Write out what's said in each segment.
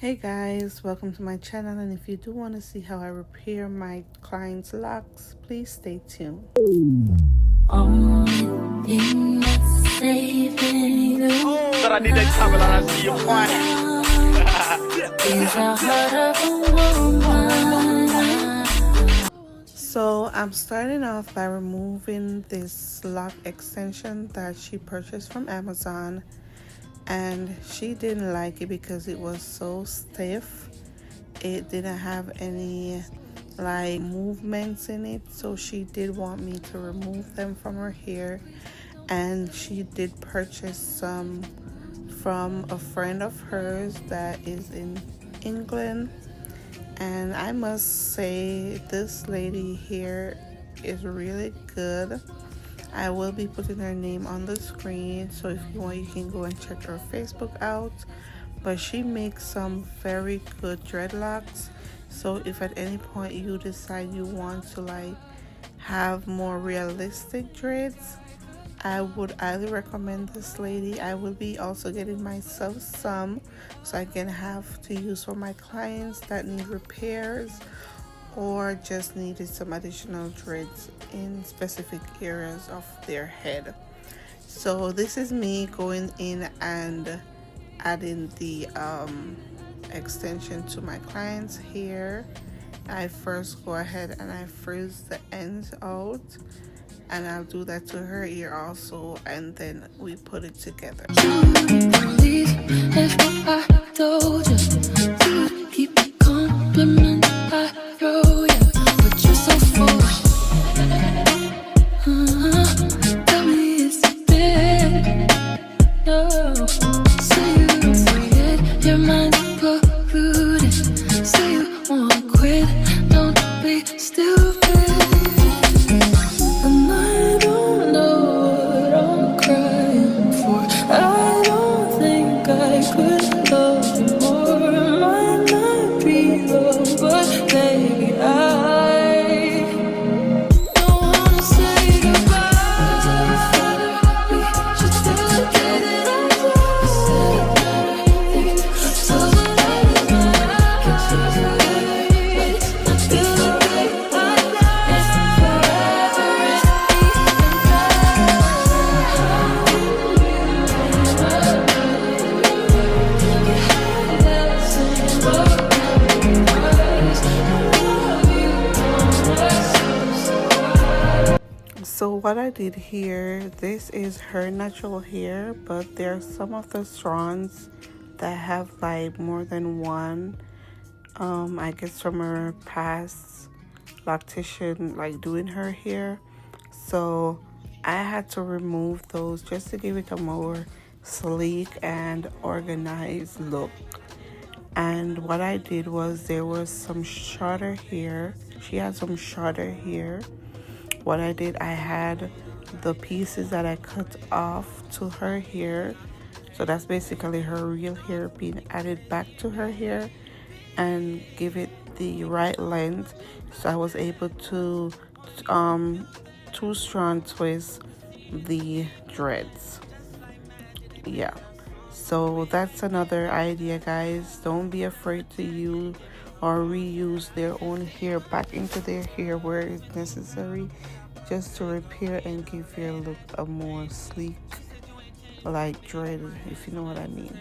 Hey guys, welcome to my channel, and if you do want to see how I repair my clients' locks, please stay tuned. So I'm starting off by removing this lock extension that she purchased from Amazon, and she didn't like it because it was so stiff. It didn't have any like movements in it, so she did want me to remove them from her hair. And she did purchase some from a friend of hers that is in England, and I must say this lady here is really good. I will be putting her name on the screen, so if you want you can go and check her Facebook out. But she makes some very good dreadlocks, so if at any point you decide you want to like have more realistic dreads, I would highly recommend this lady. I will be also getting myself some so I can have to use for my clients that need repairs or just needed some additional dreads in specific areas of their head. So this is me going in and adding the extension to my client's hair. I first go ahead and I frizz the ends out, and I'll do that to her ear also, and then we put it together. So what I did here, this is her natural hair, but there are some of the strands that have like more than one, I guess from her past loctician, like doing her hair. So I had to remove those just to give it a more sleek and organized look. And what I did was there was some shorter hair. She had some shorter hair. What I did, I had the pieces that I cut off to her hair. So that's basically her real hair being added back to her hair and give it the right length. So I was able to two strand twist the dreads. Yeah. So that's another idea, guys. Don't be afraid to use or reuse their own hair back into their hair where it's necessary, just to repair and give your look a more sleek like dread, if you know what I mean.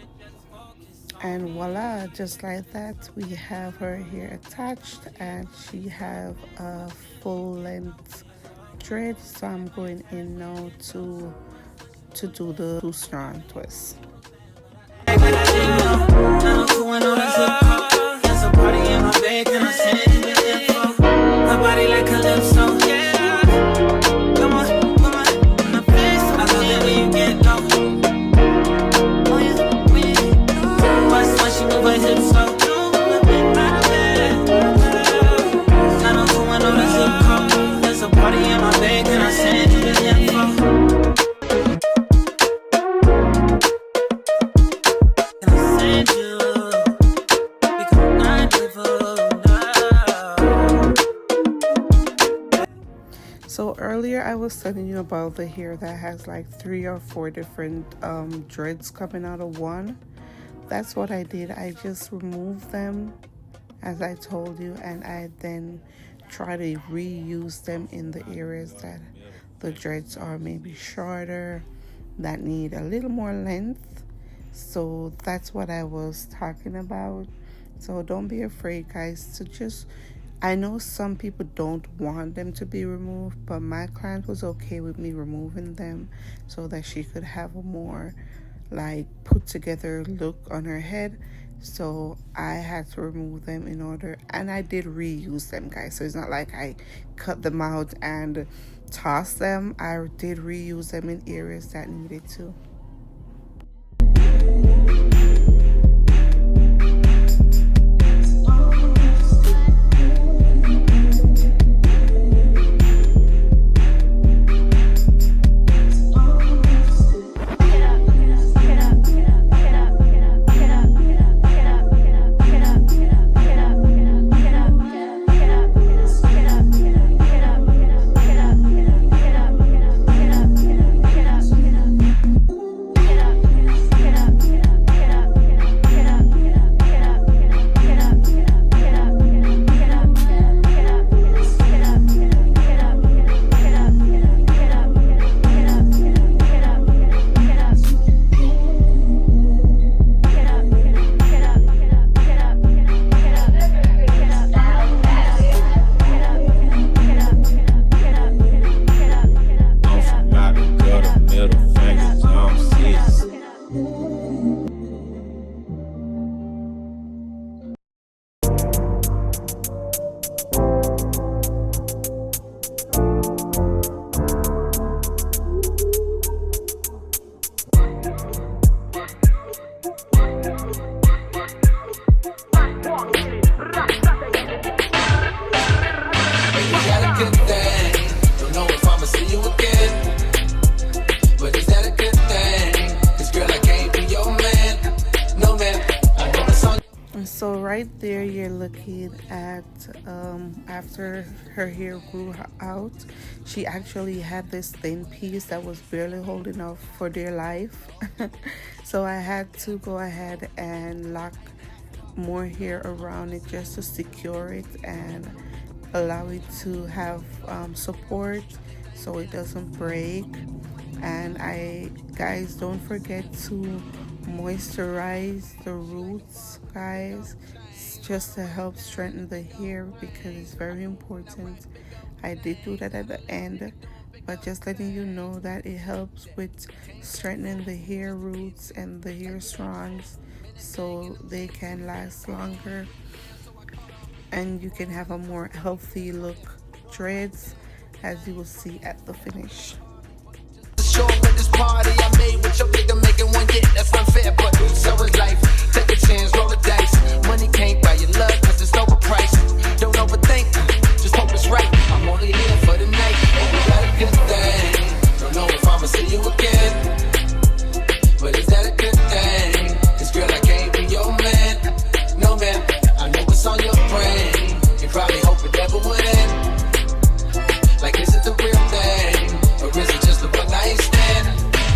And voila, just like that, we have her hair attached and she have a full length dread. So I'm going in now to do the two strand twist. So earlier I was telling you about the hair that has like 3 or 4 different dreads coming out of one. that's what I did. I just removed them, as I told you, and I then try to reuse them in the areas that the dreads are maybe shorter, that need a little more length. So that's what I was talking about. So don't be afraid, guys, to just, I know some people don't want them to be removed, but my client was okay with me removing them so that she could have a more like put together look on her head. So I had to remove them in order, and I did reuse them, guys. So it's not like I cut them out and tossed them. I did reuse them in areas that needed to. So right there you're looking at after her hair grew out, she actually had this thin piece that was barely holding off for dear life. So I had to go ahead and lock more hair around it just to secure it and allow it to have support so it doesn't break. And guys, don't forget to moisturize the roots, guys, just to help strengthen the hair, because it's very important. I did do that at the end, but just letting you know that it helps with strengthening the hair roots and the hair strands so they can last longer and you can have a more healthy look dreads, as you will see at the finish. Party I made with your nigga making one hit, that's unfair, but so is life. Take a chance, roll the dice. Money can't buy your love, cause it's overpriced. Don't overthink, just hope it's right. I'm only here for the night. You got a good thing. Don't know if I'ma see you again, but is that a good thing? Cause girl, I can't be your man. No man, I know what's on your brain. You probably hope it never would end. Like, is it the real thing? Or is it just a one night stand?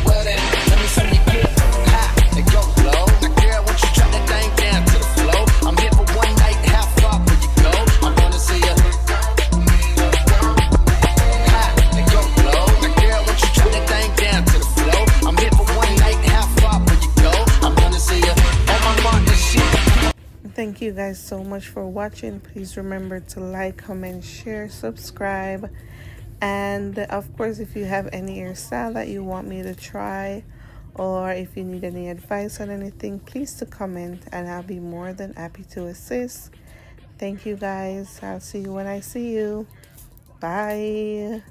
Well then, let me see you good. Ha, and go low. Now girl, won't you drop that thing down to the floor? I'm here for one night, how far will you go? I wanna see you. Ha, and go low. Now girl, won't you drop that thing down to the floor? I'm here for one night, how far will you go? I wanna see you. On my mark and shit. Thank you guys so much for watching. Please remember to like, comment, share, subscribe. And of course, if you have any hairstyle that you want me to try, or if you need any advice on anything, please to comment and I'll be more than happy to assist. Thank you guys. I'll see you when I see you. Bye.